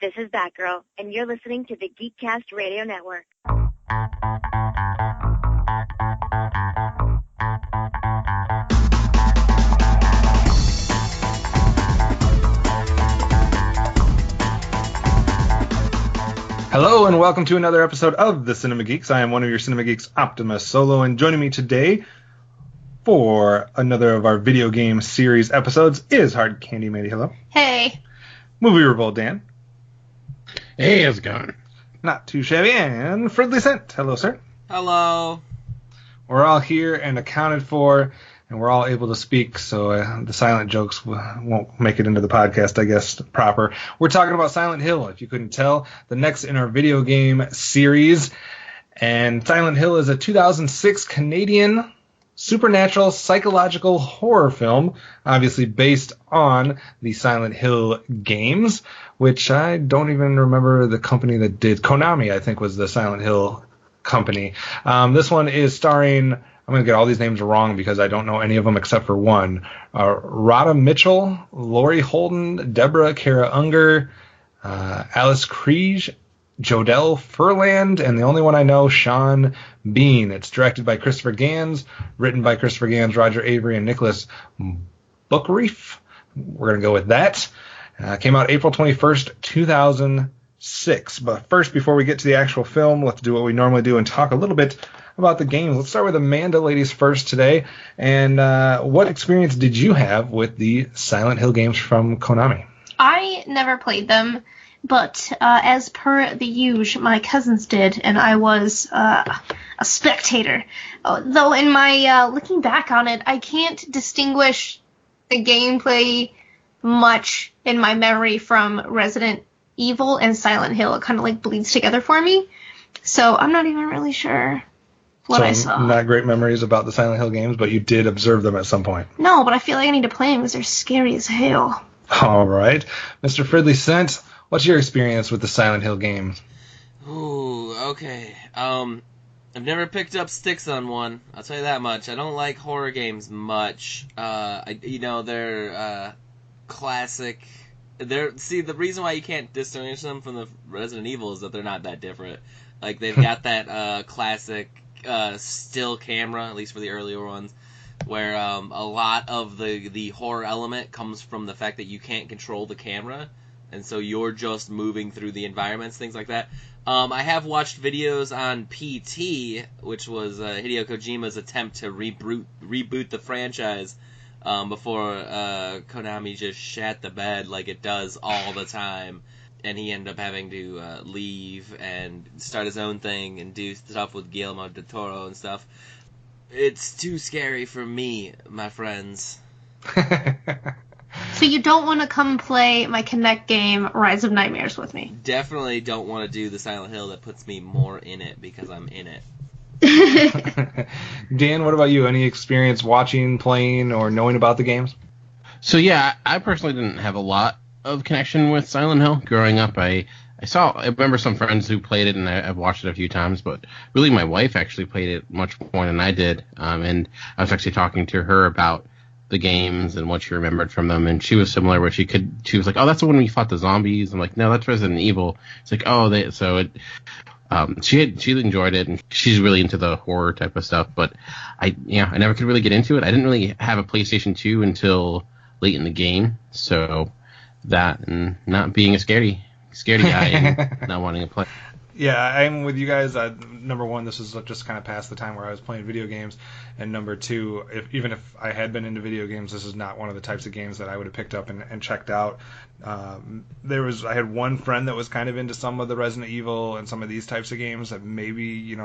This is Batgirl, and you're listening to the Geekcast Radio Network. Hello and welcome to another episode of the Cinema Geeks. I am one of your Cinema Geeks, OptimusSolo, and joining me today for another of our video game series episodes is HardCandiMandi. Hello. Hey. MovieRevolt, Dan. Hey, how's it going? Not too shabby. And FridleyCent. Hello, sir. Hello. We're all here and accounted for, and we're all able to speak, so the silent jokes won't make it into the podcast, I guess, proper. We're talking about Silent Hill, if you couldn't tell, the next in our video game series. And Silent Hill is a 2006 Canadian supernatural psychological horror film, obviously based on the Silent Hill games, which I don't even remember the company that did. Konami, I think, was the Silent Hill company. This one is starring, I'm going to get all these names wrong because I don't know any of them except for one, Rhoda Mitchell, Laurie Holden, Deborah Kara Unger, Alice Kriege, Jodelle Furland, and the only one I know, Sean Bean. It's directed by Christopher Gans, written by Christopher Gans, Roger Avery, and Nicholas Bookreef. We're going to go with that. Came out April 21st, 2006. But first, before we get to the actual film, let's do what we normally do and talk a little bit about the games. Let's start with Amanda ladies first today. And what experience did you have with the Silent Hill games from Konami? I never played them. But as per the usual, my cousins did, and I was a spectator. Though in my looking back on it, I can't distinguish the gameplay much in my memory from Resident Evil and Silent Hill. It kind of like bleeds together for me. So I'm not even really sure what I saw. Not great memories about the Silent Hill games, but you did observe them at some point. No, but I feel like I need to play them because they're scary as hell. All right. Mr. FridleyCent, what's your experience with the Silent Hill games? Ooh, okay. I've never picked up sticks on one. I'll tell you that much. I don't like horror games much. They're classic. The reason why you can't distinguish them from the Resident Evil is that they're not that different. Like, they've got that classic still camera, at least for the earlier ones, where a lot of the horror element comes from the fact that you can't control the camera. And so you're just moving through the environments, things like that. I have watched videos on PT, which was Hideo Kojima's attempt to reboot the franchise before Konami just shat the bed like it does all the time. And he ended up having to leave and start his own thing and do stuff with Guillermo del Toro and stuff. It's too scary for me, my friends. So you don't want to come play my Kinect game, Rise of Nightmares, with me? Definitely don't want to do the Silent Hill that puts me more in it because I'm in it. Dan, what about you? Any experience watching, playing, or knowing about the games? So yeah, I personally didn't have a lot of connection with Silent Hill growing up. I remember some friends who played it, and I've watched it a few times, but really my wife actually played it much more than I did. And I was actually talking to her about the games and what she remembered from them, and she was similar where she was like, oh, that's the one where you fought the zombies. I'm like, no, that's Resident Evil. It's like, oh, she enjoyed it, and she's really into the horror type of stuff, but I never could really get into it. I didn't really have a PlayStation 2 until late in the game, so that and not being a scaredy guy and not wanting to play. Yeah, I'm with you guys. Number one, this was just kind of past the time where I was playing video games. And number two, even if I had been into video games, this is not one of the types of games that I would have picked up and checked out. I had one friend that was kind of into some of the Resident Evil and some of these types of games that maybe,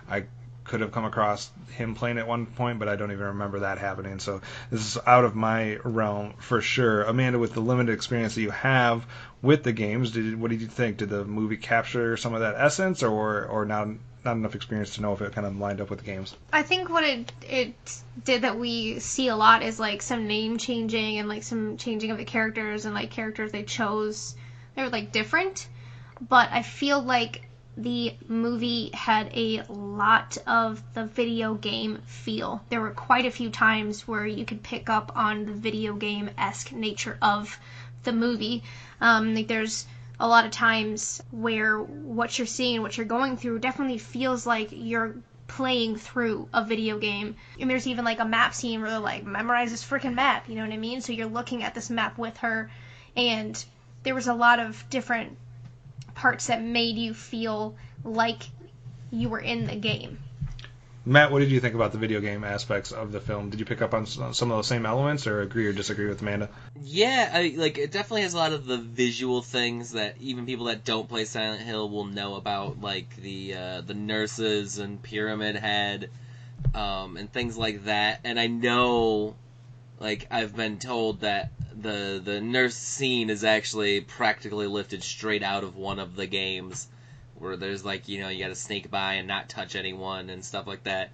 I could have come across him playing at one point, but I don't even remember that happening. So this is out of my realm for sure. Amanda, with the limited experience that you have with the games, what did you think? Did the movie capture some of that essence, or not enough experience to know if it kind of lined up with the games? I think what it did that we see a lot is like some name changing and like some changing of the characters, and like characters they chose, they were like different. But I feel like the movie had a lot of the video game feel. There were quite a few times where you could pick up on the video game-esque nature of the movie. Like there's a lot of times where what you're seeing, what you're going through definitely feels like you're playing through a video game. And there's even like a map scene where they're like, memorize this freaking map, you know what I mean? So you're looking at this map with her, and there was a lot of different parts that made you feel like you were in the game. Matt, what did you think about the video game aspects of the film? Did you pick up on some of those same elements, or agree or disagree with Amanda? Yeah, it definitely has a lot of the visual things that even people that don't play Silent Hill will know about, like the nurses and Pyramid Head, and things like that. And I know, like, I've been told that the nurse scene is actually practically lifted straight out of one of the games, where there's like, you gotta sneak by and not touch anyone and stuff like that.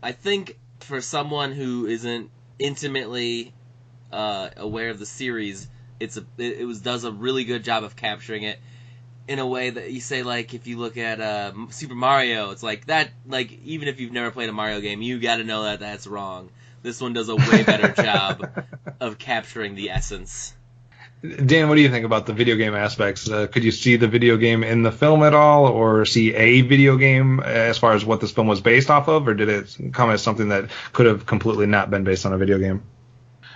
I think for someone who isn't intimately aware of the series, it does a really good job of capturing it in a way that you say, like, if you look at Super Mario, it's like that, like, even if you've never played a Mario game, you gotta know that that's wrong. This one does a way better job of capturing the essence. Dan, what do you think about the video game aspects? Could you see the video game in the film at all, or see a video game as far as what this film was based off of, or did it come as something that could have completely not been based on a video game?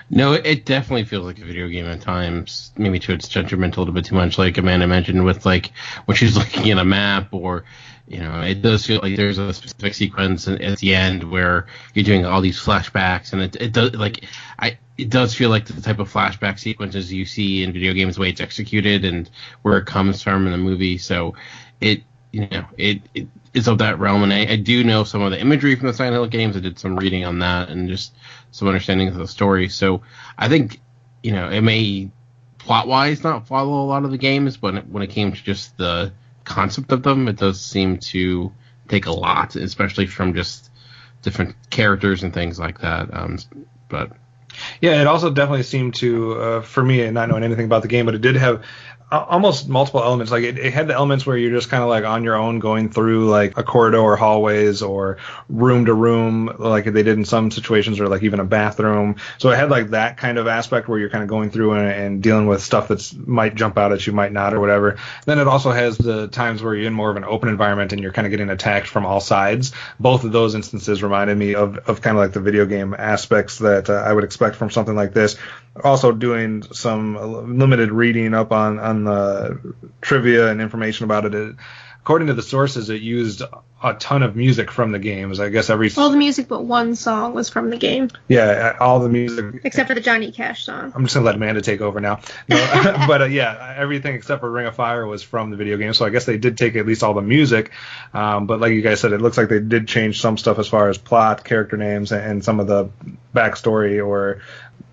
No, it definitely feels like a video game at times, maybe to its detriment a little bit too much, like Amanda mentioned, with like when she's looking at a map, or it does feel like there's a specific sequence at the end where you're doing all these flashbacks, and it does, like, it does feel like the type of flashback sequences you see in video games, the way it's executed and where it comes from in the movie. So it is of that realm, and I do know some of the imagery from the Silent Hill games. I did some reading on that and just some understanding of the story. So I think it may plot-wise not follow a lot of the games, but when it came to just the concept of them, it does seem to take a lot, especially from just different characters and things like that. But yeah, it also definitely seemed to, for me, and not knowing anything about the game, but it did have almost multiple elements. Like it had the elements where you're just kind of like on your own going through like a corridor or hallways or room to room, like they did in some situations, or like even a bathroom. So it had like that kind of aspect where you're kind of going through and dealing with stuff that's might jump out at you, might not, or whatever. Then it also has the times where you're in more of an open environment and you're kind of getting attacked from all sides. Both of those instances reminded me of kind of like the video game aspects that I would expect from something like this. Also doing some limited reading up on the trivia and information about it. According to the sources, it used a ton of music from the games. I guess all the music but one song was from the game. Yeah, all the music. Except for the Johnny Cash song. I'm just going to let Amanda take over now. No, but yeah, everything except for Ring of Fire was from the video game. So I guess they did take at least all the music. But like you guys said, it looks like they did change some stuff as far as plot, character names, and some of the backstory or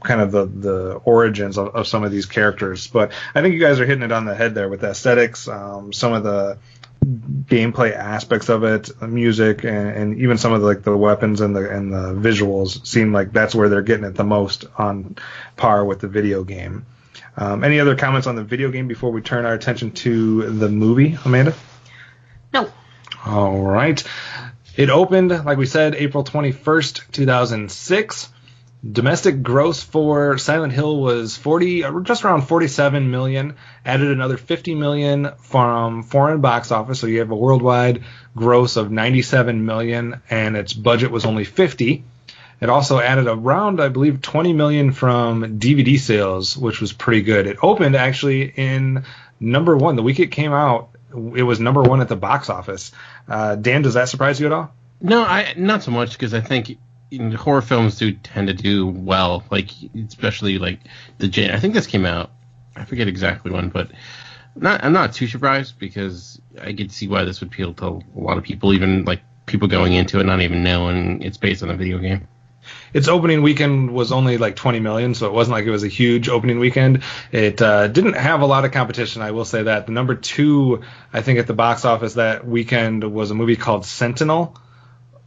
kind of the origins of some of these characters. But I think you guys are hitting it on the head there with the aesthetics, some of the gameplay aspects of it, music, and even some of the weapons and the visuals seem like that's where they're getting it the most on par with the video game. Any other comments on the video game before we turn our attention to the movie, Amanda? No. All right. It opened, like we said, April 21st, 2006. Domestic gross for Silent Hill was just around 47 million. Added another 50 million from foreign box office, so you have a worldwide gross of 97 million, and its budget was only 50. It also added around, I believe, 20 million from DVD sales, which was pretty good. It opened actually in number one. The week it came out, it was number one at the box office. Dan, does that surprise you at all? No, not so much, because I think horror films do tend to do well, like especially like I think this came out, I forget exactly when, but I'm not too surprised, because I could see why this would appeal to a lot of people, even like people going into it not even knowing it's based on a video game. Its opening weekend was only like 20 million, so it wasn't like it was a huge opening weekend. It didn't have a lot of competition, I will say that. The number two, I think, at the box office that weekend was a movie called Sentinel,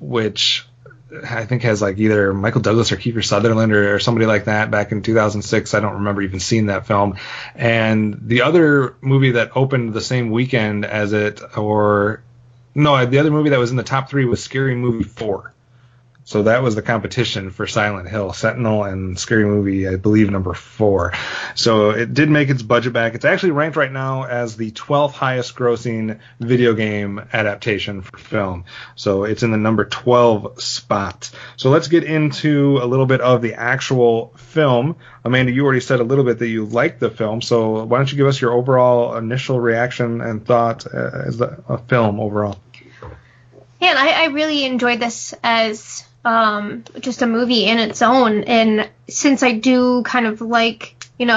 which I think has like either Michael Douglas or Kiefer Sutherland or somebody like that back in 2006. I don't remember even seeing that film. And the other movie that opened the same weekend as it, the other movie that was in the top three was Scary Movie 4. So that was the competition for Silent Hill, Sentinel and Scary Movie, I believe, number 4. So it did make its budget back. It's actually ranked right now as the 12th highest grossing video game adaptation for film. So it's in the number 12 spot. So let's get into a little bit of the actual film. Amanda, you already said a little bit that you liked the film. So why don't you give us your overall initial reaction and thought as a film overall? Yeah, and I really enjoyed this as just a movie in its own, and since I do kind of like,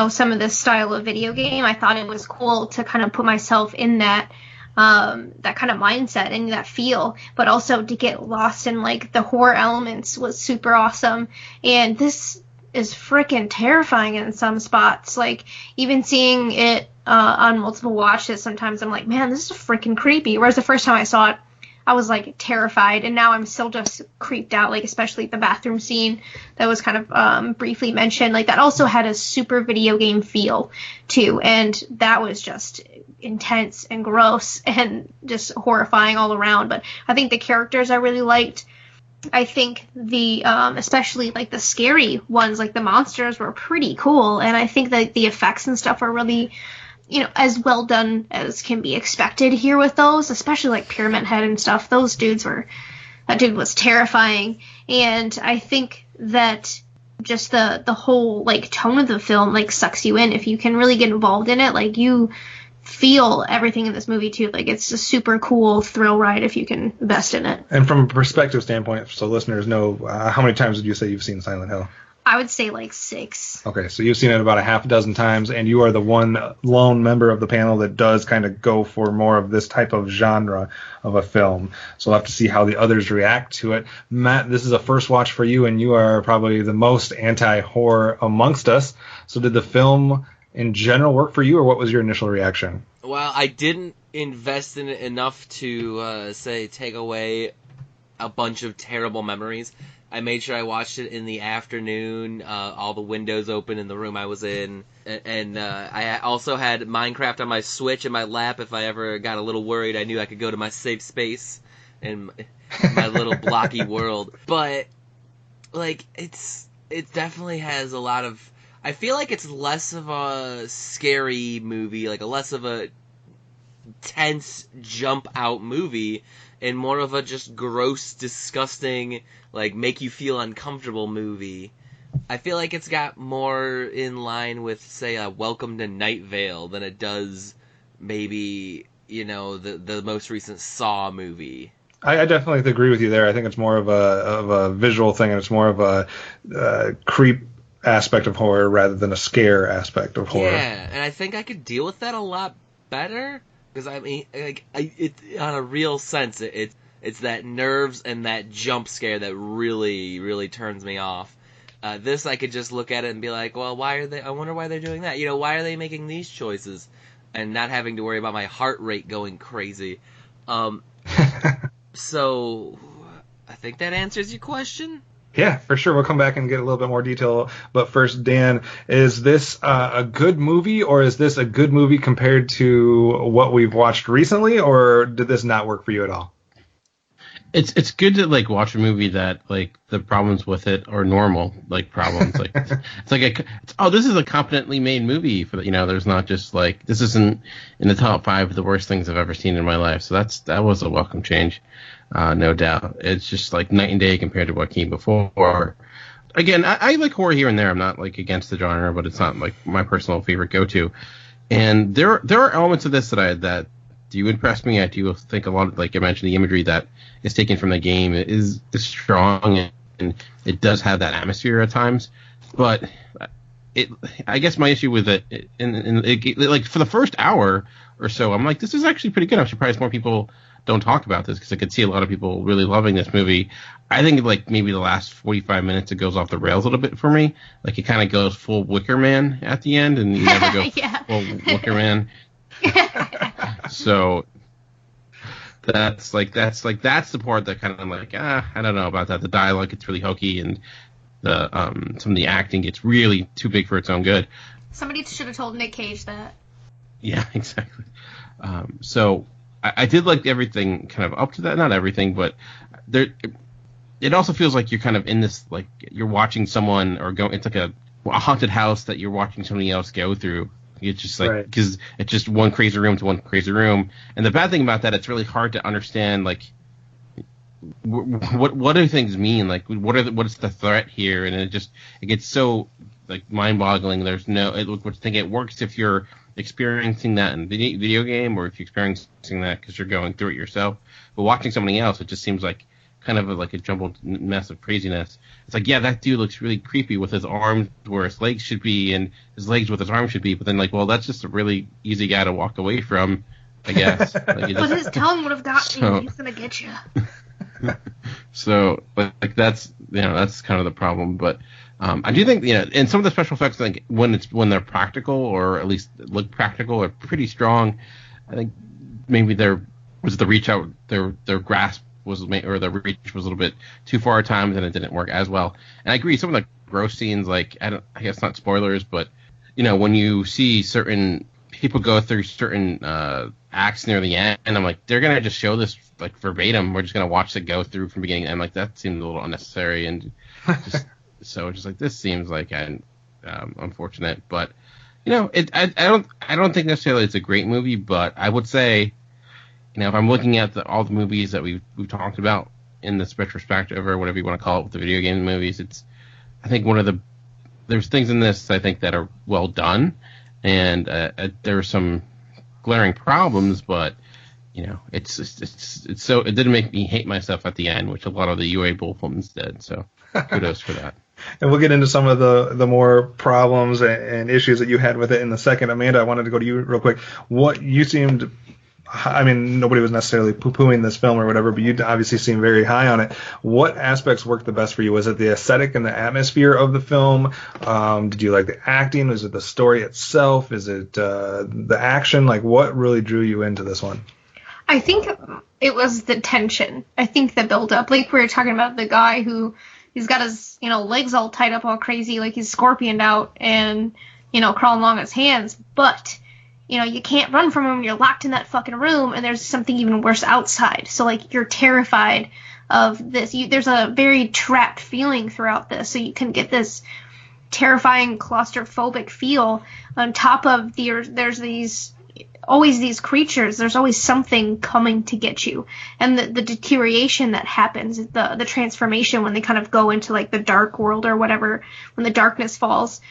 some of this style of video game, I thought it was cool to kind of put myself in that kind of mindset and that feel, but also to get lost in like the horror elements was super awesome. And this is freaking terrifying in some spots. Like, even seeing it on multiple watches, sometimes I'm like, man, this is freaking creepy. Whereas the first time I saw it, I was like terrified, and now I'm still just creeped out, like especially the bathroom scene that was kind of briefly mentioned. Like, that also had a super video game feel too, and that was just intense and gross and just horrifying all around. But I think the characters I really liked. I think the especially like the scary ones, like the monsters, were pretty cool, and I think that the effects and stuff are really, as well done as can be expected here with those, especially like Pyramid Head and stuff. That dude was terrifying. And I think that just the whole like tone of the film like sucks you in if you can really get involved in it. Like, you feel everything in this movie too. Like, it's a super cool thrill ride if you can invest in it. And from a perspective standpoint, so listeners know, how many times would you say you've seen Silent Hill? I would say like 6. Okay, so you've seen it about a half a dozen times, and you are the one lone member of the panel that does kind of go for more of this type of genre of a film. So we'll have to see how the others react to it. Matt, this is a first watch for you, and you are probably the most anti-horror amongst us. So did the film in general work for you, or what was your initial reaction? Well, I didn't invest in it enough to, take away a bunch of terrible memories. I made sure I watched it in the afternoon, all the windows open in the room I was in, and I also had Minecraft on my Switch in my lap. If I ever got a little worried, I knew I could go to my safe space in my little blocky world. But, like, it definitely has a lot of... I feel like it's less of a scary movie, like less of a tense jump-out movie, and more of a just gross, disgusting, like, make you feel uncomfortable movie. I feel like it's got more in line with, say, a Welcome to Night Vale than it does maybe, the most recent Saw movie. I definitely agree with you there. I think it's more of a visual thing, and it's more of a creep aspect of horror rather than a scare aspect of horror. Yeah, and I think I could deal with that a lot better. Because, I mean, like, on a real sense, it's that nerves and that jump scare that really, really turns me off. This, I could just look at it and be like, well, I wonder why they're doing that. Why are they making these choices? And not having to worry about my heart rate going crazy. So, I think that answers your question. Yeah, for sure. We'll come back and get a little bit more detail. But first, Dan, is this a good movie, or is this a good movie compared to what we've watched recently, or did this not work for you at all? It's good to like watch a movie that like the problems with it are normal like problems. Like this is a competently made movie for there's not just like this isn't in the top 5 of the worst things I've ever seen in my life. So that was a welcome change. No doubt. It's just like night and day compared to what came before. Again, I like horror here and there. I'm not like against the genre, but it's not like my personal favorite go-to. And there are elements of this that do impress me. I do think a lot of, like I mentioned, the imagery that is taken from the game is strong, and it does have that atmosphere at times. But I guess my issue with it, like for the first hour or so, I'm like, this is actually pretty good. I'm surprised more people don't talk about this, because I could see a lot of people really loving this movie. I think like maybe the last 45 minutes it goes off the rails a little bit for me. Like it kind of goes full Wicker Man at the end, and you never go full Wicker Man. So that's the part that kind of like I don't know about that. The dialogue gets really hokey, and the some of the acting gets really too big for its own good. Somebody should have told Nick Cage that. Yeah, exactly. So I did like everything kind of up to that. Not everything, but it also feels like you're kind of in this, like you're watching someone or go. It's like a haunted house that you're watching somebody else go through. It's just like, because it's just one crazy room to one crazy room. And the bad thing about that, it's really hard to understand, like, what do things mean? Like, what is the threat here? And it gets so, like, mind-boggling. There's no, it works if you're experiencing that in video game, or if you're experiencing that because you're going through it yourself. But watching somebody else, it just seems like kind of like a jumbled mess of craziness. It's like, yeah, that dude looks really creepy with his arms where his legs should be and his legs where his arms should be, but then, like, well, that's just a really easy guy to walk away from, I guess. Like, but his tongue would have got you. He's gonna get you. So, like, that's kind of the problem. But I do think, and some of the special effects, like, when they're practical, or at least look practical, are pretty strong. I think maybe their reach out, their grasp or the reach was a little bit too far at times, and it didn't work as well. And I agree, some of the gross scenes, like, I guess not spoilers, but when you see certain people go through certain acts near the end, and I'm like, they're gonna just show this like verbatim. We're just gonna watch it go through from beginning to end. Like, that seemed a little unnecessary, and so just like, this seems like unfortunate. But I don't think necessarily it's a great movie, but I would say, if I'm looking at all the movies that we've talked about in this retrospective, or whatever you want to call it, with the video game movies, I think there's things in this I think that are well done, and there are some glaring problems, but it's so, it didn't make me hate myself at the end, which a lot of the UA Bull films did. So kudos for that. And we'll get into some of the more problems and issues that you had with it in the second. Amanda, I wanted to go to you real quick. What you seemed, I mean, nobody was necessarily poo-pooing this film or whatever, but you obviously seem very high on it. What aspects worked the best for you? Was it the aesthetic and the atmosphere of the film? Did you like the acting? Was it the story itself? Is it the action? Like, what really drew you into this one? I think it was the tension. I think the build-up. Like, we were talking about the guy who, he's got his, legs all tied up all crazy, like he's scorpioned out and, crawling along his hands. But you can't run from him. You're locked in that fucking room, and there's something even worse outside. So, like, you're terrified of this. There's a very trapped feeling throughout this. So you can get this terrifying claustrophobic feel on top of there's always these creatures. There's always something coming to get you. And the deterioration that happens, the transformation when they kind of go into, like, the dark world or whatever, when the darkness falls.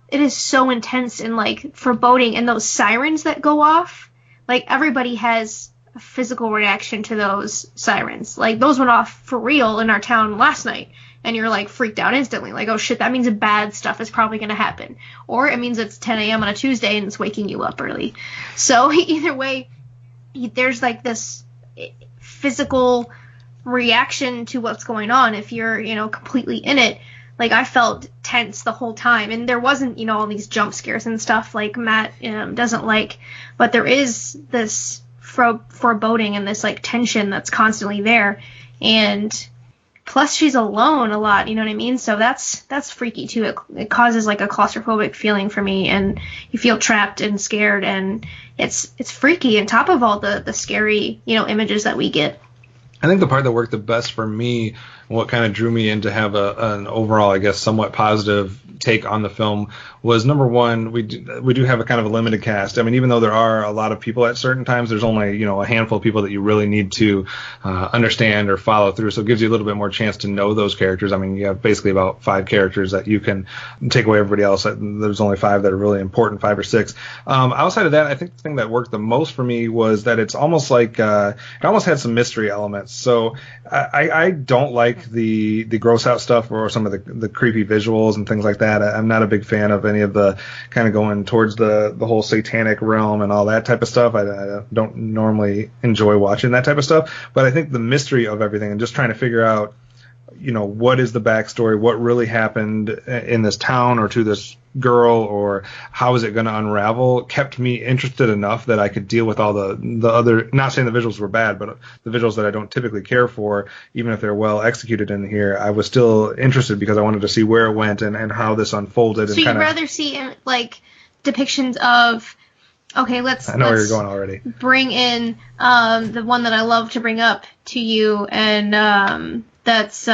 It is so intense and, like, foreboding. And those sirens that go off, like, everybody has a physical reaction to those sirens. Like, those went off for real in our town last night. And you're, like, freaked out instantly. Like, oh, shit, that means bad stuff is probably going to happen. Or it means it's 10 a.m. on a Tuesday and it's waking you up early. So, either way, there's, like, this physical reaction to what's going on if you're, completely in it. Like, I felt tense the whole time. And there wasn't, all these jump scares and stuff like Matt doesn't like. But there is this foreboding and this, like, tension that's constantly there. And plus, she's alone a lot, you know what I mean? So that's freaky, too. It causes, like, a claustrophobic feeling for me. And you feel trapped and scared. And it's freaky on top of all the scary, images that we get. I think the part that worked the best for me, what kind of drew me in to have an overall, I guess, somewhat positive take on the film, was, number one, we do have a kind of a limited cast. I mean, even though there are a lot of people at certain times, there's only, a handful of people that you really need to understand or follow through. So it gives you a little bit more chance to know those characters. I mean, you have basically about 5 characters that you can take away everybody else. There's only 5 that are really important, 5 or 6. Outside of that, I think the thing that worked the most for me was that it's almost like it almost had some mystery elements. So I don't like the gross out stuff or some of the creepy visuals and things like that. I'm not a big fan of any of the kind of going towards the whole satanic realm and all that type of stuff. I don't normally enjoy watching that type of stuff. But I think the mystery of everything and just trying to figure out, what is the backstory, what really happened in this town or to this girl, or how is it going to unravel, kept me interested enough that I could deal with all the other, not saying the visuals were bad, but the visuals that I don't typically care for, even if they're well executed in here, I was still interested because I wanted to see where it went and how this unfolded. So you'd rather see, like, depictions of, okay, I know where you're going already. Bring in the one that I love to bring up to you, and that's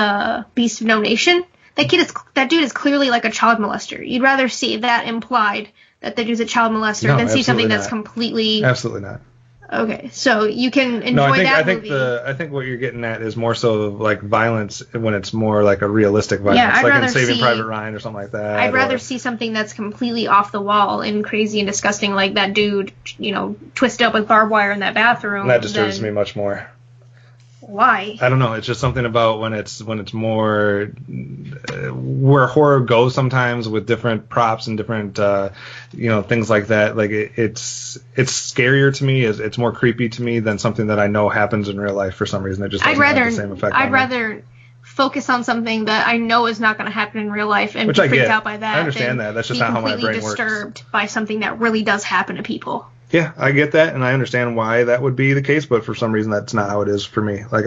Beast of No Nation. That dude is clearly like a child molester. You'd rather see that implied that the dude's a child molester than see something that's completely... Absolutely not. Okay, so you can enjoy that movie. I think what you're getting at is more so like violence when it's more like a realistic violence, yeah, like in Saving Private Ryan or something like that. I'd rather see something that's completely off the wall and crazy and disgusting, like that dude, twisted up with barbed wire in that bathroom. That disturbs me much more. Why? I don't know. It's just something about when it's more where horror goes sometimes with different props and different things like that. Like it's scarier to me. It's more creepy to me than something that I know happens in real life for some reason. It just doesn't have the same effect. I'd rather focus on something that I know is not going to happen in real life and be freaked out by that. I understand that. That's just not how my brain works. Be disturbed by something that really does happen to people. Yeah, I get that, and I understand why that would be the case, but for some reason that's not how it is for me. Like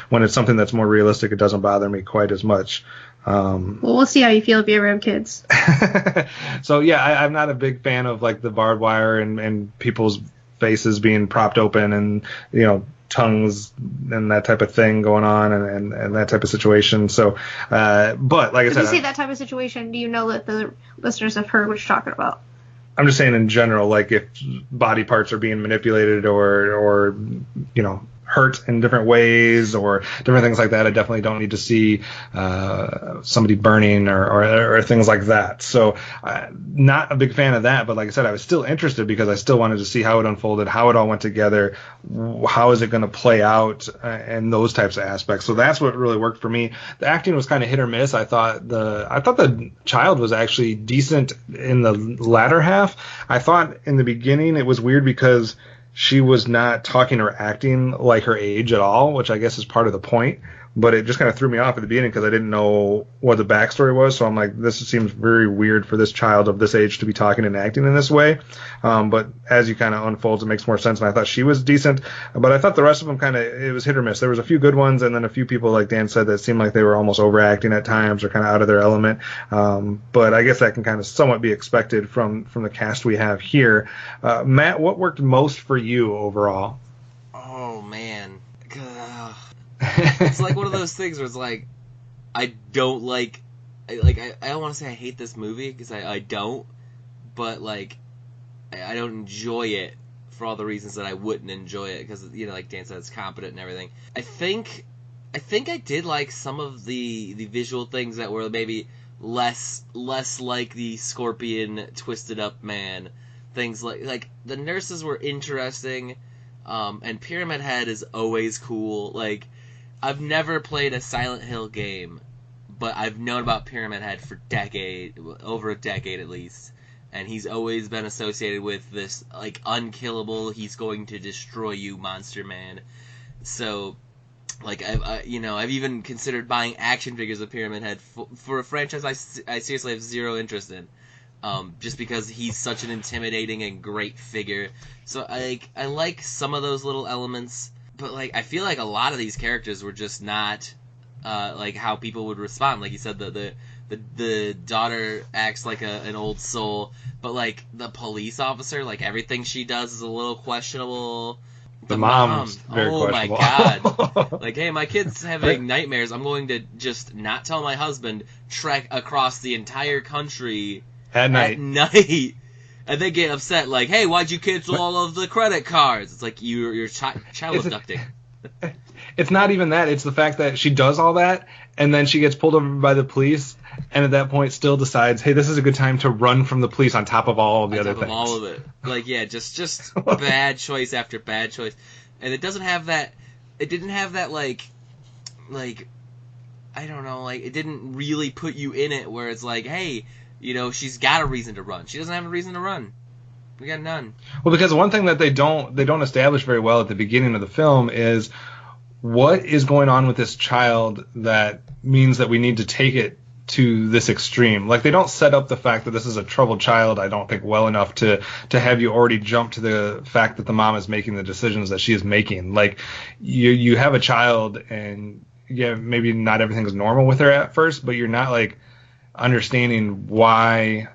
when it's something that's more realistic, it doesn't bother me quite as much. Well, we'll see how you feel if you ever have kids. So yeah, I'm not a big fan of like the barbed wire and people's faces being propped open and tongues and that type of thing going on and that type of situation. So, but like I said, when you say that type of situation, do you know that the listeners have heard what you're talking about? I'm just saying in general, like if body parts are being manipulated or hurt in different ways or different things like that, I definitely don't need to see somebody burning or things like that. So not a big fan of that, but like I said, I was still interested because I still wanted to see how it unfolded, how it all went together, how is it going to play out, and those types of aspects. So that's what really worked for me. The acting was kind of hit or miss. I thought the child was actually decent in the latter half. I thought in the beginning it was weird because she was not talking or acting like her age at all, which I guess is part of the point. But it just kind of threw me off at the beginning because I didn't know what the backstory was. So I'm like, this seems very weird for this child of this age to be talking and acting in this way. But as you kind of unfolds, it makes more sense. And I thought she was decent. But I thought the rest of them it was hit or miss. There was a few good ones and then a few people, like Dan said, that seemed like they were almost overacting at times or kind of out of their element. But I guess that can kind of somewhat be expected from the cast we have here. Matt, what worked most for you overall? Oh, man. It's like one of those things where it's like, I don't like I don't want to say I hate this movie because I don't, but like I don't enjoy it for all the reasons that I wouldn't enjoy it because like Dan said, it's competent and everything. I think I did like some of the visual things that were maybe less like the Scorpion twisted up man things. Like the nurses were interesting, and Pyramid Head is always cool. Like, I've never played a Silent Hill game, but I've known about Pyramid Head for over a decade at least, and he's always been associated with this, like, unkillable, he's going to destroy you monster man. So, like, I've even considered buying action figures of Pyramid Head for a franchise I seriously have zero interest in, just because he's such an intimidating and great figure. So, I like some of those little elements. But, like, I feel like a lot of these characters were just not, like, how people would respond. Like you said, the daughter acts like an old soul, but, like, the police officer, like, everything she does is a little questionable. The mom's very questionable. My God. Like, hey, my kid's having nightmares. I'm going to just not tell my husband, trek across the entire country at night. And they get upset, like, hey, why'd you cancel all of the credit cards? It's like, you're child abducting. It's not even that. It's the fact that she does all that, and then she gets pulled over by the police, and at that point still decides, hey, this is a good time to run from the police on top of all of the other things. On top of all of it. Like, yeah, just bad choice after bad choice. And it doesn't have that, it didn't have that, like, I don't know, like, it didn't really put you in it where it's like, hey, she's got a reason to run. She doesn't have a reason to run. We got none. Well, because one thing that they don't establish very well at the beginning of the film is what is going on with this child that means that we need to take it to this extreme. Like, they don't set up the fact that this is a troubled child, I don't think, well enough to have you already jump to the fact that the mom is making the decisions that she is making. Like, you have a child, and yeah, maybe not everything's normal with her at first, but you're not, like, understanding why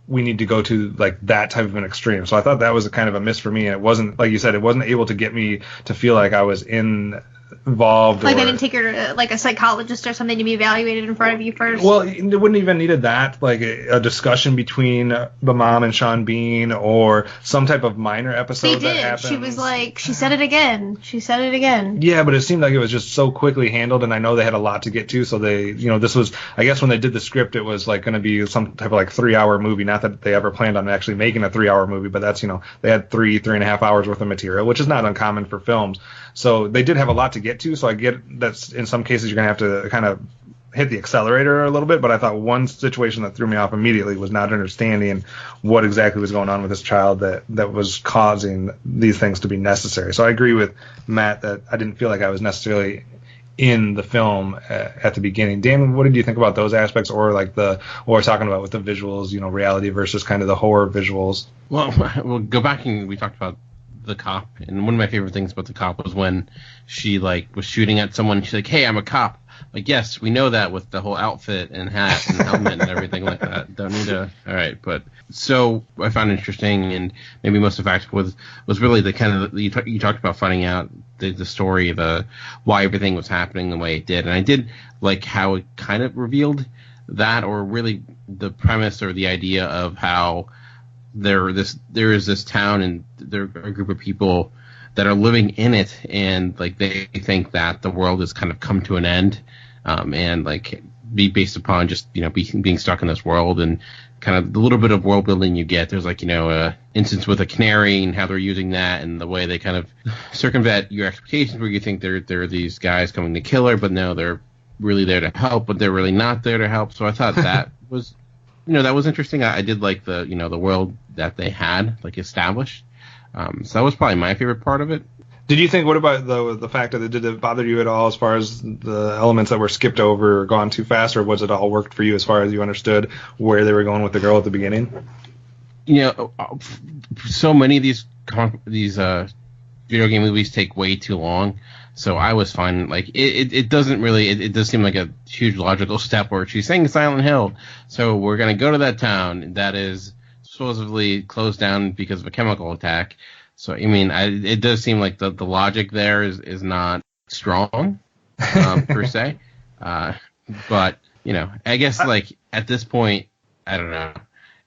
we need to go to, like, that type of an extreme. So I thought that was a kind of a miss for me. And it wasn't, like you said, it wasn't able to get me to feel like I was in involved. Like they didn't take her to like a psychologist or something to be evaluated in front of you first? Well, it wouldn't even needed that, like a discussion between the mom and Sean Bean or some type of minor episode that happened. She was like, she said it again. Yeah, but it seemed like it was just so quickly handled, and I know they had a lot to get to, so they, this was, I guess when they did the script, it was like going to be some type of like 3-hour movie. Not that they ever planned on actually making a 3-hour movie, but that's, they had 3.5 hours worth of material, which is not uncommon for films. So they did have a lot to get to, so I get that in some cases you're going to have to kind of hit the accelerator a little bit, but I thought one situation that threw me off immediately was not understanding what exactly was going on with this child that was causing these things to be necessary. So I agree with Matt that I didn't feel like I was necessarily in the film at the beginning. Dan, what did you think about those aspects, or like what we're talking about with the visuals, reality versus kind of the horror visuals? Well, we'll go back and we talked about the cop, and one of my favorite things about the cop was when she like was shooting at someone. She's like, "Hey, I'm a cop." Like, yes, we know that with the whole outfit and hat and helmet and everything like that. Don't need to. All right, but so I found interesting and maybe most effective was really the kind of you talked about finding out the story, why everything was happening the way it did, and I did like how it kind of revealed that, or really the premise or the idea of how there is this town and there are a group of people that are living in it, and like they think that the world has kind of come to an end, and like be based upon just being stuck in this world, and kind of the little bit of world building you get. There's like a instance with a canary and how they're using that, and the way they kind of circumvent your expectations, where you think they're these guys coming to kill her, but no, they're really there to help, but they're really not there to help. So I thought that was that was interesting. I did like the the world that they had like established. So that was probably my favorite part of it. Did you think, what about the fact that did it bother you at all as far as the elements that were skipped over or gone too fast, or was it all worked for you as far as you understood where they were going with the girl at the beginning? So many of these video game movies take way too long, so I was fine. Like it doesn't really, it does seem like a huge logical step where she's saying Silent Hill, so we're gonna go to that town that is supposedly closed down because of a chemical attack. So I mean, it does seem like the logic there is not strong per se. But I guess like at this point, I don't know.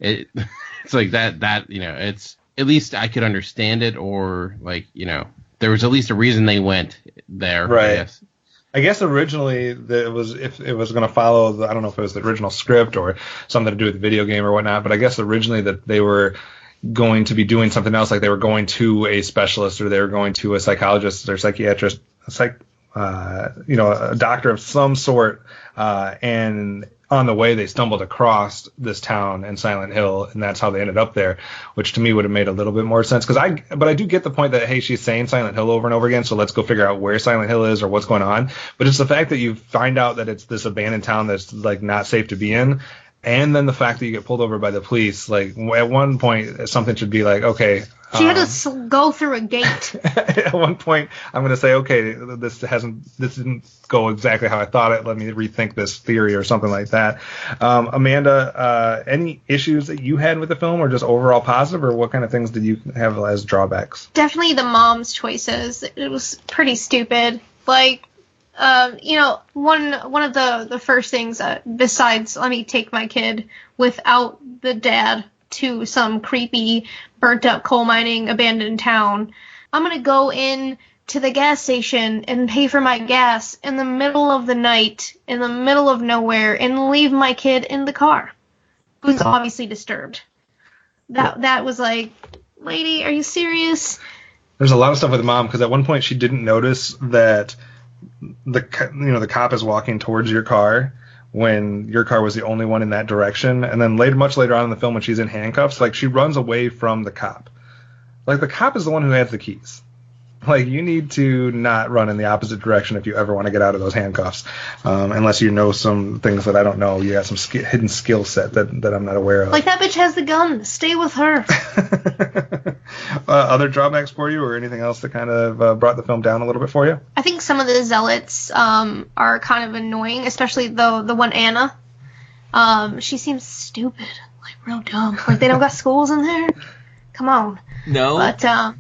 It's like that it's at least I could understand it, or like there was at least a reason they went there. Right. I guess originally if it was going to follow I don't know if it was the original script or something to do with the video game or whatnot, but I guess originally that they were going to be doing something else, like they were going to a specialist, or they were going to a psychologist or psychiatrist, a doctor of some sort, and on the way they stumbled across this town in Silent Hill, and that's how they ended up there, which to me would have made a little bit more sense. But I do get the point that, hey, she's saying Silent Hill over and over again, so let's go figure out where Silent Hill is or what's going on. But it's the fact that you find out that it's this abandoned town that's like not safe to be in, and then the fact that you get pulled over by the police. Like at one point something should be like, okay, she had to go through a gate. At one point I'm going to say, okay, this didn't go exactly how I thought it, let me rethink this theory or something like that. Amanda, any issues that you had with the film, or just overall positive, or what kind of things did you have as drawbacks? Definitely the mom's choices. It was pretty stupid. Like one of the first things, besides let me take my kid without the dad to some creepy burnt up coal mining abandoned town, I'm gonna go in to the gas station and pay for my gas in the middle of the night, in the middle of nowhere, and leave my kid in the car, who's obviously disturbed. That was like, lady, are you serious? There's a lot of stuff with the mom, because at one point she didn't notice that the cop is walking towards your car when your car was the only one in that direction, and then much later on in the film when she's in handcuffs, like she runs away from the cop. Like the cop is the one who has the keys. Like you need to not run in the opposite direction if you ever want to get out of those handcuffs, unless you know some things that I don't know. You got some hidden skill set that I'm not aware of. Like that bitch has the gun. Stay with her. Other drawbacks for you, or anything else that kind of brought the film down a little bit for you? I think some of the zealots are kind of annoying, especially the one Anna. She seems stupid, like real dumb. Like they don't got schools in there. Come on. No. But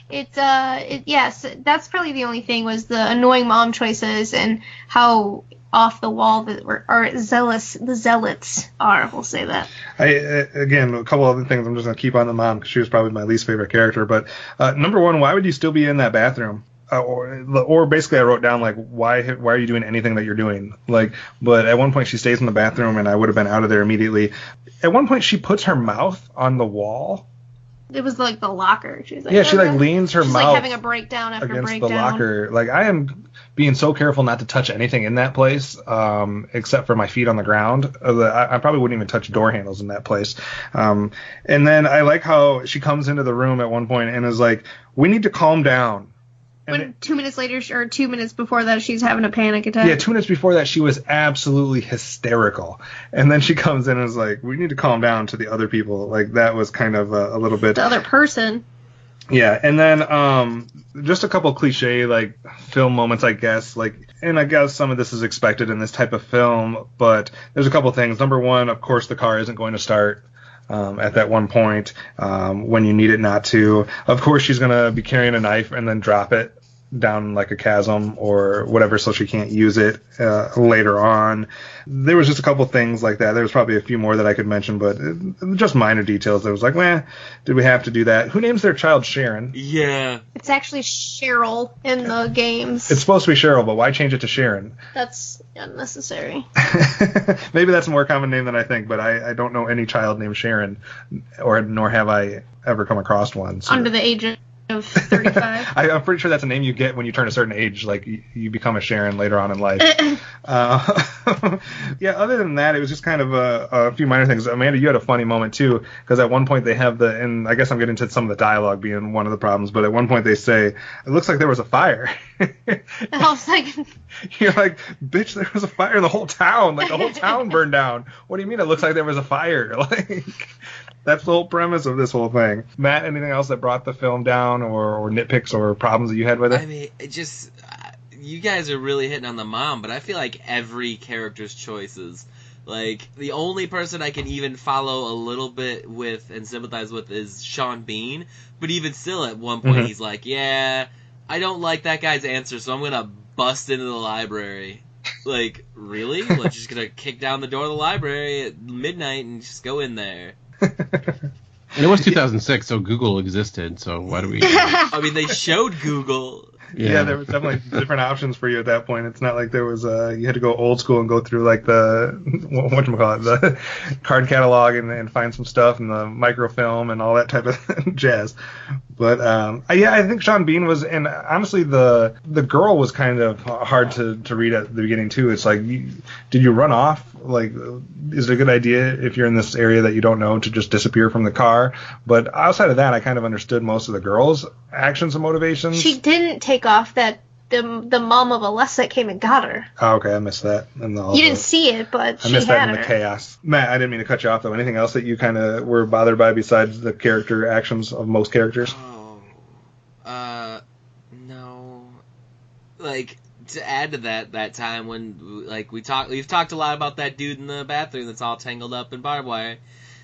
it's Yes, that's probably the only thing was the annoying mom choices and how off the wall the zealots are. We'll say that. Again, a couple other things. I'm just gonna keep on the mom because she was probably my least favorite character. But number one, why would you still be in that bathroom? Or basically, I wrote down like, why are you doing anything that you're doing? Like, but at one point she stays in the bathroom, and I would have been out of there immediately. At one point, she puts her mouth on the wall. It was like the locker. She was like, yeah, she like leans her she's mouth like having a breakdown after against breakdown. the locker. Like, I am being so careful not to touch anything in that place, except for my feet on the ground. I probably wouldn't even touch door handles in that place. And then I like how she comes into the room at one point and is like, "We need to calm down." When 2 minutes later, or 2 minutes before that, she's having a panic attack. Yeah, 2 minutes before that, she was absolutely hysterical. And then she comes in and is like, "We need to calm down," to the other people. Like, that was kind of a little bit... The other person. Yeah, and then just a couple cliche, like, film moments, I guess. Like, and I guess some of this is expected in this type of film, but there's a couple things. Number one, of course, the car isn't going to start. At that one point, when you need it not to. Of course, she's going to be carrying a knife and then drop it down like a chasm or whatever, so she can't use it later on. There was just a couple things like that. There was probably a few more that I could mention, but just minor details. That was like, did we have to do that? Who names their child Sharon? Yeah. It's actually Cheryl in the games. It's supposed to be Cheryl, but why change it to Sharon? That's unnecessary. Maybe that's a more common name than I think, but I don't know any child named Sharon, nor have I ever come across one. So. Under the age of 35. I'm pretty sure that's a name you get when you turn a certain age, like you become a Sharon later on in life. Yeah, other than that, it was just kind of a few minor things. Amanda, you had a funny moment too, because at one point they have and I guess I'm getting to some of the dialogue being one of the problems, but at one point they say, "It looks like there was a fire." I was like... You're like, "Bitch, there was a fire in the whole town. Like, the whole town burned down. What do you mean it looks like there was a fire?" Like... That's the whole premise of this whole thing. Matt, anything else that brought the film down, or nitpicks or problems that you had with it? I mean, it just... you guys are really hitting on the mom, but I feel like every character's choices... Like, the only person I can even follow a little bit with and sympathize with is Sean Bean. But even still, at one point, he's like, "Yeah, I don't like that guy's answer, so I'm gonna bust into the library." Like, really? We're just gonna kick down the door of the library at midnight and just go in there. And it was 2006, so Google existed, so why do we... I mean, they showed Google. Yeah, there was definitely different options for you at that point. It's not like there was you had to go old school and go through like the whatchamacallit, the card catalog and find some stuff and the microfilm and all that type of jazz. But yeah, I think Sean Bean was, and honestly the girl was kind of hard to read at the beginning too. It's like, did you run off? Like, is it a good idea if you're in this area that you don't know to just disappear from the car? But outside of that, I kind of understood most of the girl's actions and motivations. She didn't take off that the mom of Alessa came and got her. Oh, okay, I missed that. And you didn't see it, but she had her. I missed that in the chaos. Matt, I didn't mean to cut you off, though. Anything else that you kind of were bothered by besides the character actions of most characters? No. Like, to add to that time when, like, we've talked a lot about that dude in the bathroom that's all tangled up in barbed wire,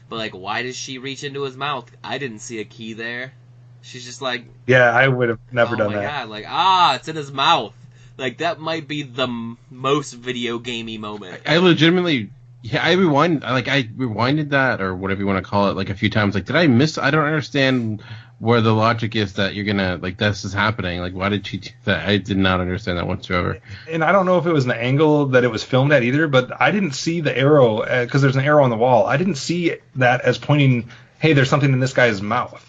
but, like, why does she reach into his mouth? I didn't see a key there. She's just like... Yeah, I would have never done that. Oh my god, like, it's in his mouth. Like, that might be the most video gamey moment. I legitimately... Yeah, I rewinded that, or whatever you want to call it, like, a few times. Like, did I miss... I don't understand where the logic is that you're gonna, like, this is happening. Like, why did she do that? I did not understand that whatsoever. And I don't know if it was an angle that it was filmed at either, but I didn't see the arrow, because there's an arrow on the wall. I didn't see that as pointing, hey, there's something in this guy's mouth.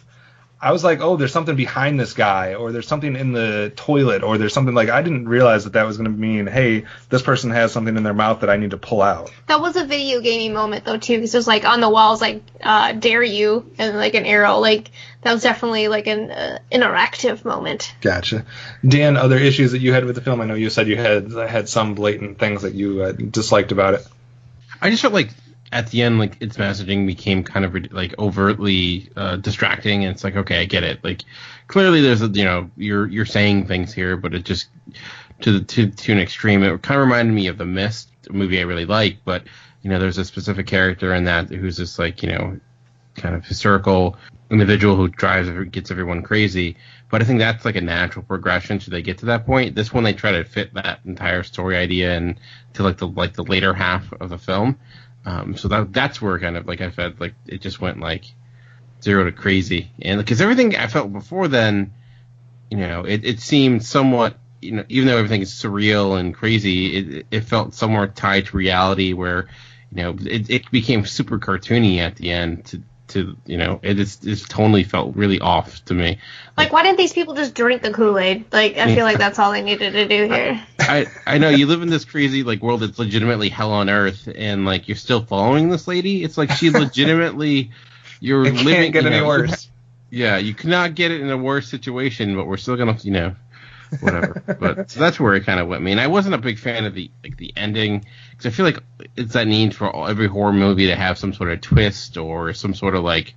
I was like, oh, there's something behind this guy, or there's something in the toilet, or there's something like, I didn't realize that was going to mean, hey, this person has something in their mouth that I need to pull out. That was a video gaming moment, though, too, because it was, like, on the walls, like, dare you, and, like, an arrow. Like, that was definitely, like, an interactive moment. Gotcha. Dan, other issues that you had with the film? I know you said you had some blatant things that you disliked about it. I just felt like, at the end, like, its messaging became kind of, like, overtly distracting, and it's like, okay, I get it. Like, clearly there's you're saying things here, but it just to an extreme. It kind of reminded me of The Mist, a movie I really like, but there's a specific character in that who's this, like, kind of hysterical individual who gets everyone crazy. But I think that's like a natural progression till they get to that point. This one, they try to fit that entire story idea into like the later half of the film. So that's where kind of, like I said, like it just went like 0 to crazy. And because everything I felt before then, it seemed somewhat, even though everything is surreal and crazy, it felt somewhat tied to reality where, it became super cartoony at the end it totally felt really off to me. Like, why didn't these people just drink the Kool-Aid? Like, I feel like that's all they needed to do here. I know, you live in this crazy, like, world that's legitimately hell on earth, and, like, you're still following this lady? It's like she legitimately, you're it living... can't get any worse. Yeah, you cannot get it in a worse situation, but we're still gonna, whatever. But so that's where it kind of went me. And I wasn't a big fan of the ending, because I feel like it's that need for every horror movie to have some sort of twist or some sort of like,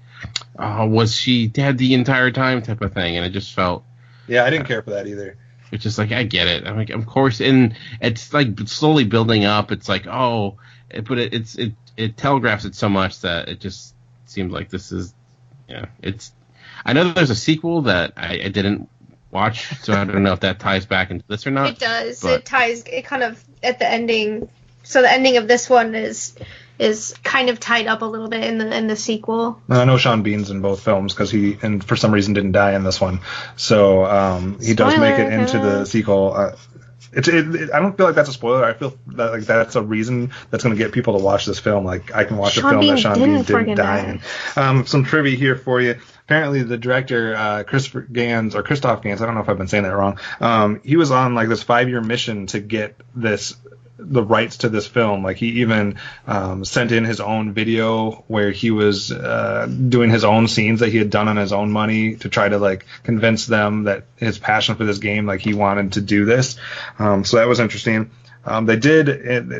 was she dead the entire time type of thing. And it just felt... Yeah, I didn't care for that either. It's just like, I get it. I'm like, of course, and it's like slowly building up. It's like, but it telegraphs it so much that it just seems like this is, I know that there's a sequel that I didn't watch, so I don't know if that ties back into this or not. It does. But it kind of at the ending. So the ending of this one is kind of tied up a little bit in the sequel. I know Sean Bean's in both films because he, and for some reason, didn't die in this one. So he does make it into the sequel. I don't feel like that's a spoiler. I feel that like that's a reason that's going to get people to watch this film. Like, I can watch a film that Sean Bean didn't die in. Some trivia here for you. Apparently, the director, Christoph Gans, I don't know if I've been saying that wrong. He was on like this 5-year mission to get the rights to this film. Like, he even sent in his own video where he was doing his own scenes that he had done on his own money to try to like convince them that his passion for this game, like he wanted to do this. So that was interesting. They did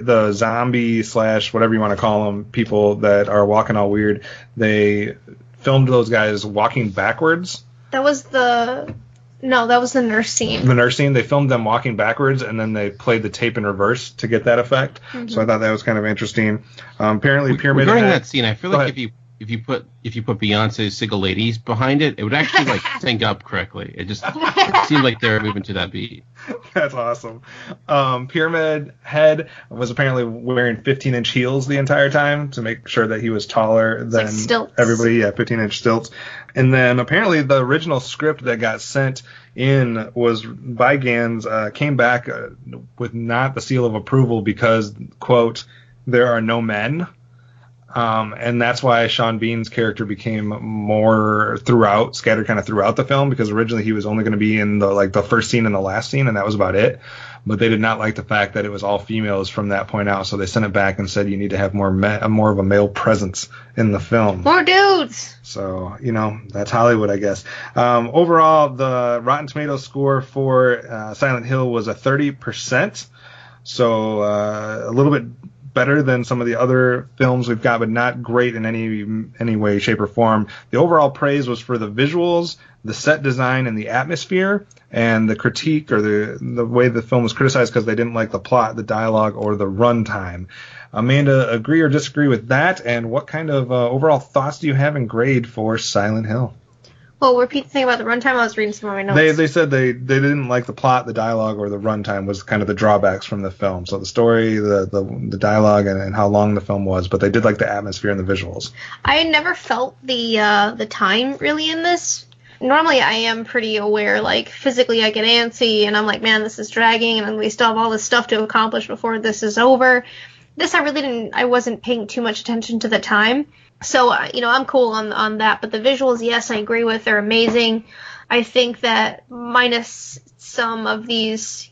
the zombie / whatever you want to call them, people that are walking all weird. They filmed those guys walking backwards. That was the nurse scene. The nurse scene, they filmed them walking backwards, and then they played the tape in reverse to get that effect. Mm-hmm. So I thought that was kind of interesting. Apparently, Pyramid regarding that scene, I feel like if you put Beyonce's Single Ladies behind it, it would actually like sync up correctly. It seemed like they were moving to that beat. That's awesome. Pyramid Head was apparently wearing 15-inch heels the entire time to make sure that he was taller than everybody. Yeah, 15-inch stilts. And then apparently the original script that got sent in was by Gans, came back with not the seal of approval because, quote, there are no men. And that's why Sean Bean's character became more scattered kind of throughout the film, because originally he was only going to be in the first scene and the last scene, and that was about it. But they did not like the fact that it was all females from that point out, so they sent it back and said you need to have more of a male presence in the film. More dudes! So, that's Hollywood, I guess. Overall, the Rotten Tomatoes score for Silent Hill was a 30%, so a little bit better than some of the other films we've got, but not great in any way, shape, or form. The overall praise was for the visuals, the set design, and the atmosphere, and the critique or the way the film was criticized because they didn't like the plot, the dialogue, or the runtime. Amanda, agree or disagree with that? And what kind of overall thoughts do you have and grade for Silent Hill? Well, repeat the thing about the runtime. I was reading some of my notes. They said they didn't like the plot, the dialogue, or the runtime was kind of the drawbacks from the film. So the story, the dialogue, and how long the film was, but they did like the atmosphere and the visuals. I had never felt the time really in this. Normally I am pretty aware, like physically I get antsy and I'm like, man, this is dragging and we still have all this stuff to accomplish before this is over. This I wasn't paying too much attention to the time. So, I'm cool on that. But the visuals, yes, I agree with. They're amazing. I think that minus some of these,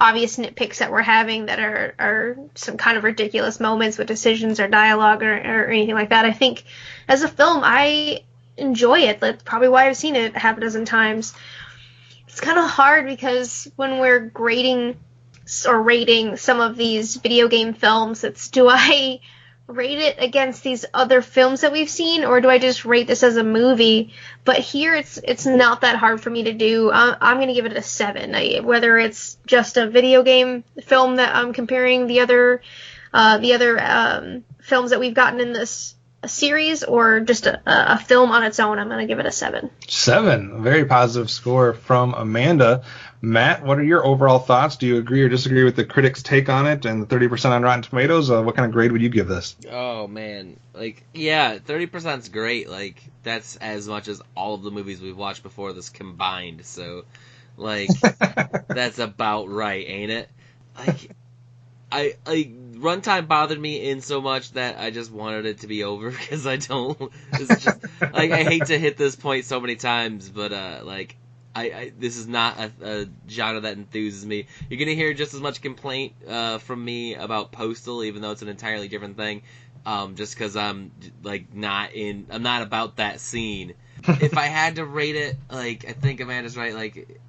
obvious nitpicks that we're having that are some kind of ridiculous moments with decisions or dialogue or anything like that, I think as a film, I enjoy it. That's probably why I've seen it half a dozen times. It's kind of hard because when we're grading or rating some of these video game films, do I rate it against these other films that we've seen, or do I just rate this as a movie? But here it's not that hard for me to do. I'm going to give it a 7. Whether it's just a video game film that I'm comparing the other films that we've gotten in this a series or just a film on its own, I'm going to give it a 7. 7. Very positive score from Amanda. Matt, what are your overall thoughts? Do you agree or disagree with the critics' take on it and the 30% on Rotten Tomatoes? What kind of grade would you give this? Oh, man. Like, yeah, 30%'s great. Like, that's as much as all of the movies we've watched before this combined. So, like, that's about right, ain't it? Like, runtime bothered me in so much that I just wanted it to be over because I don't. It's just, like, I hate to hit this point so many times, but, like, this is not a genre that enthuses me. You're gonna hear just as much complaint from me about Postal, even though it's an entirely different thing. Just because I'm I'm not about that scene. If I had to rate it, like, I think Amanda's right. Like,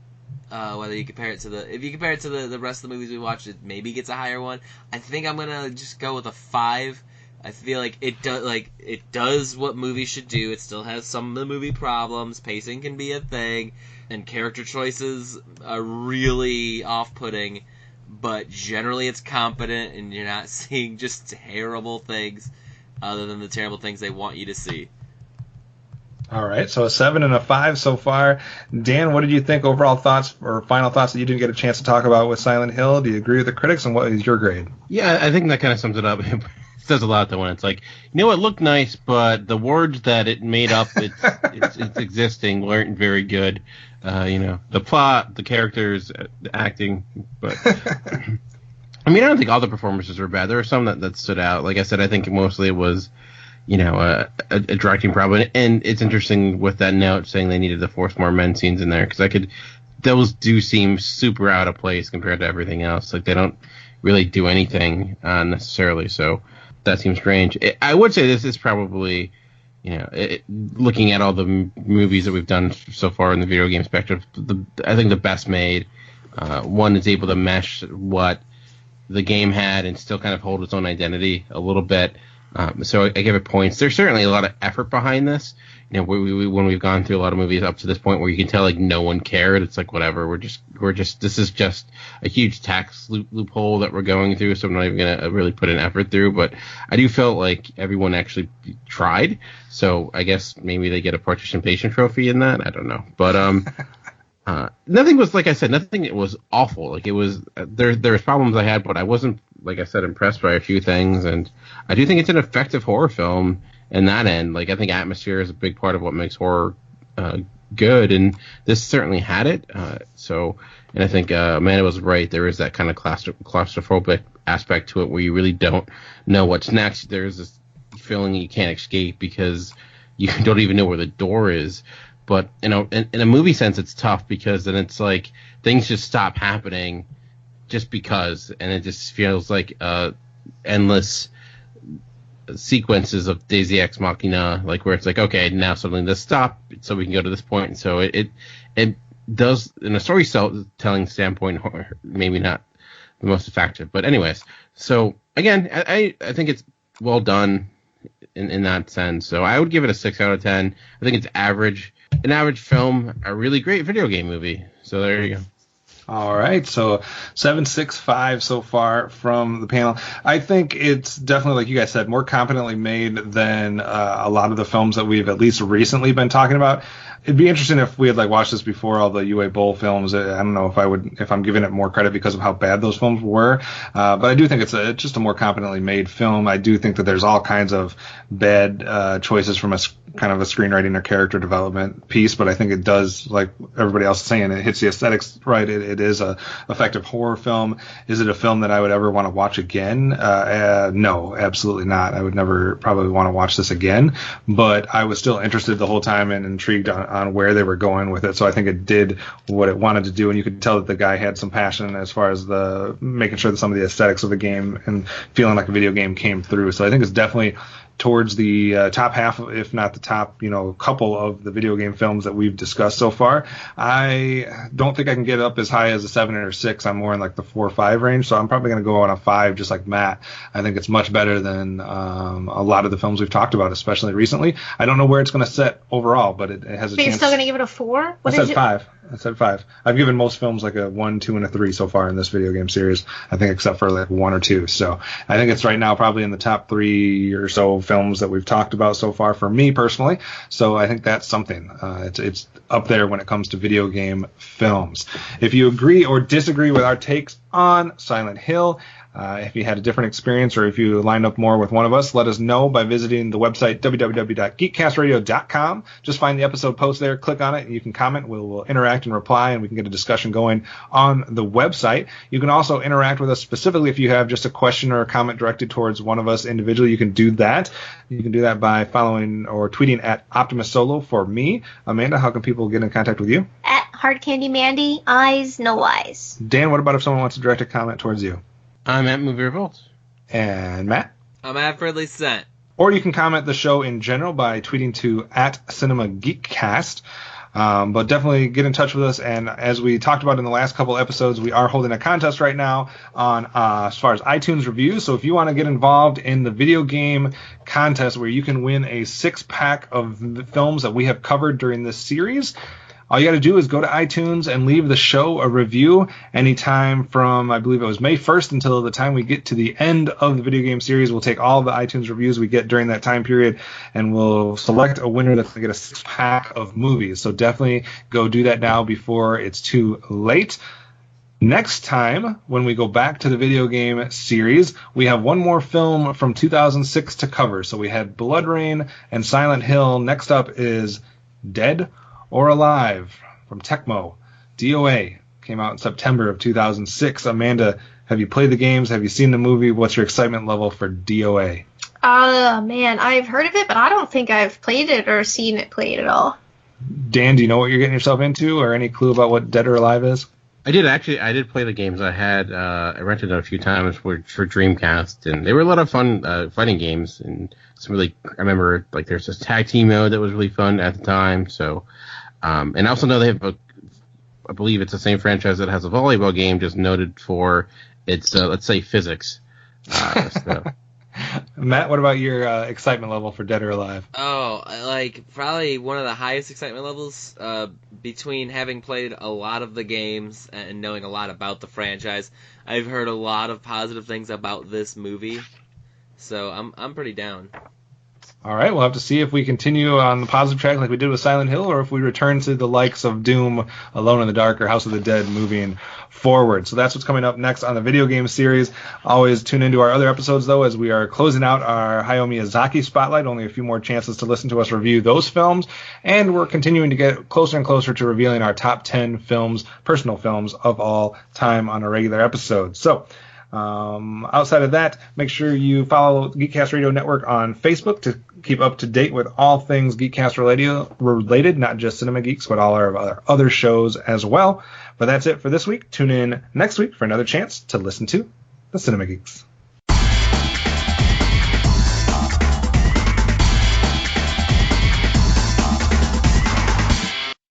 whether you compare it to the rest of the movies we watched, it maybe gets a higher one. I think I'm gonna just go with a 5. I feel like it does what movies should do. It still has some of the movie problems. Pacing can be a thing, and character choices are really off-putting. But generally, it's competent, and you're not seeing just terrible things, other than the terrible things they want you to see. All right, so a 7 and a 5 so far. Dan, what did you think? Overall thoughts or final thoughts that you didn't get a chance to talk about with Silent Hill? Do you agree with the critics, and what is your grade? Yeah, I think that kind of sums it up. It says a lot, though, when it's like, it looked nice, but the words that it made up, it's existing, weren't very good. The plot, the characters, the acting, but I mean, I don't think all the performances were bad. There were some that stood out. Like I said, I think mostly it was, a directing problem. And it's interesting with that note saying they needed to force more men scenes in there, because those do seem super out of place compared to everything else. Like, they don't really do anything necessarily, so that seems strange. I would say this is probably, looking at all the movies that we've done so far in the video game spectrum, I think the best made. One is able to mesh what the game had and still kind of hold its own identity a little bit. So I give it points. There's certainly a lot of effort behind this. When we've gone through a lot of movies up to this point where you can tell, like, no one cared. It's like, whatever. This is just a huge tax loophole that we're going through. So I'm not even going to really put an effort through. But I do feel like everyone actually tried. So I guess maybe they get a participation trophy in that. I don't know. But nothing was, like I said, nothing was awful. Like, it was, there was problems I had, but I wasn't, like I said, impressed by a few things. And I do think it's an effective horror film in that end. Like, I think atmosphere is a big part of what makes horror good, and this certainly had it. And I think Amanda was right. There is that kind of claustrophobic aspect to it where you really don't know what's next. There's this feeling you can't escape because you don't even know where the door is. But in a movie sense, it's tough, because then it's like things just stop happening just because, and it just feels like endless sequences of Daisy Ex Machina, like, where it's like, okay, now suddenly this stop, so we can go to this point. And so it does, in a storytelling standpoint, maybe not the most effective. But anyways, so again, I think it's well done in that sense. So I would give it a 6 out of 10. I think it's average. An average film, a really great video game movie. So there you go. All right, so 765 so far from the panel. I think it's definitely, like you guys said, more competently made than a lot of the films that we've at least recently been talking about. It'd be interesting if we had watched this before all the UA Bowl films. I don't know if I'm giving it more credit because of how bad those films were. But I do think it's just a more competently made film. I do think that there's all kinds of bad choices from a kind of a screenwriting or character development piece. But I think it does, like everybody else is saying, it hits the aesthetics right. It is a effective horror film. Is it a film that I would ever want to watch again? No, absolutely not. I would never probably want to watch this again. But I was still interested the whole time and intrigued on where they were going with it. So I think it did what it wanted to do, and you could tell that the guy had some passion as far as the making sure that some of the aesthetics of the game and feeling like a video game came through. So I think it's definitely towards the top half, if not the top, couple of the video game films that we've discussed so far. I don't think I can get up as high as a 7 or 6. I'm more in like the 4 or 5 range, so I'm probably going to go on a 5, just like Matt. I think it's much better than a lot of the films we've talked about, especially recently. I don't know where it's going to set overall, but it has a chance. But you're still going to give it a 4? I said 5. I said 5. I've given most films like a 1, 2, and a 3 so far in this video game series. I think except for like 1 or 2. So I think it's right now probably in the top 3 or so films that we've talked about so far for me personally. So I think that's something. It's up there when it comes to video game films. If you agree or disagree with our takes on Silent Hill, if you had a different experience or if you lined up more with one of us, let us know by visiting the website www.geekcastradio.com. Just find the episode post there, click on it, and you can comment. We'll interact and reply, and we can get a discussion going on the website. You can also interact with us specifically if you have just a question or a comment directed towards one of us individually. You can do that. You can do that by following or tweeting at OptimusSolo for me. Amanda, how can people get in contact with you? At HardCandiMandi, eyes, no eyes. Dan, what about if someone wants to direct a comment towards you? I'm at MovieRevolt. And Matt? I'm at FridleyCent. Or you can comment the show in general by tweeting to at Cinema Geekcast. But definitely get in touch with us. And as we talked about in the last couple episodes, we are holding a contest right now on as far as iTunes reviews. So if you want to get involved in the video game contest where you can win a 6-pack of films that we have covered during this series, all you got to do is go to iTunes and leave the show a review anytime from, I believe it was May 1st until the time we get to the end of the video game series. We'll take all the iTunes reviews we get during that time period, and we'll select a winner that's going to get a 6-pack of movies. So definitely go do that now before it's too late. Next time, when we go back to the video game series, we have one more film from 2006 to cover. So we had Blood Rain and Silent Hill. Next up is Dead or Alive from Tecmo. DOA came out in September of 2006. Amanda, have you played the games? Have you seen the movie? What's your excitement level for DOA? Man, I've heard of it, but I don't think I've played it or seen it played at all. Dan, do you know what you're getting yourself into, or any clue about what Dead or Alive is? I did play the games. I rented it a few times for Dreamcast, and they were a lot of fun fighting games. And some really, I remember like there's this tag team mode that was really fun at the time. So, and I also know they have I believe it's the same franchise that has a volleyball game, just noted for its let's say physics. So. Matt, what about your excitement level for Dead or Alive? Oh, like probably one of the highest excitement levels between having played a lot of the games and knowing a lot about the franchise. I've heard a lot of positive things about this movie, so I'm pretty down. All right, we'll have to see if we continue on the positive track like we did with Silent Hill, or if we return to the likes of Doom, Alone in the Dark, or House of the Dead moving forward. So that's what's coming up next on the video game series. Always tune into our other episodes, though, as we are closing out our Hayao Miyazaki spotlight. Only a few more chances to listen to us review those films. And we're continuing to get closer and closer to revealing our top 10 films, personal films of all time on a regular episode. So outside of that, make sure you follow Geekcast Radio Network on Facebook to keep up to date with all things Geekcast related, not just Cinema Geeks, but all our other shows as well. But that's it for this week. Tune in next week for another chance to listen to the Cinema Geeks.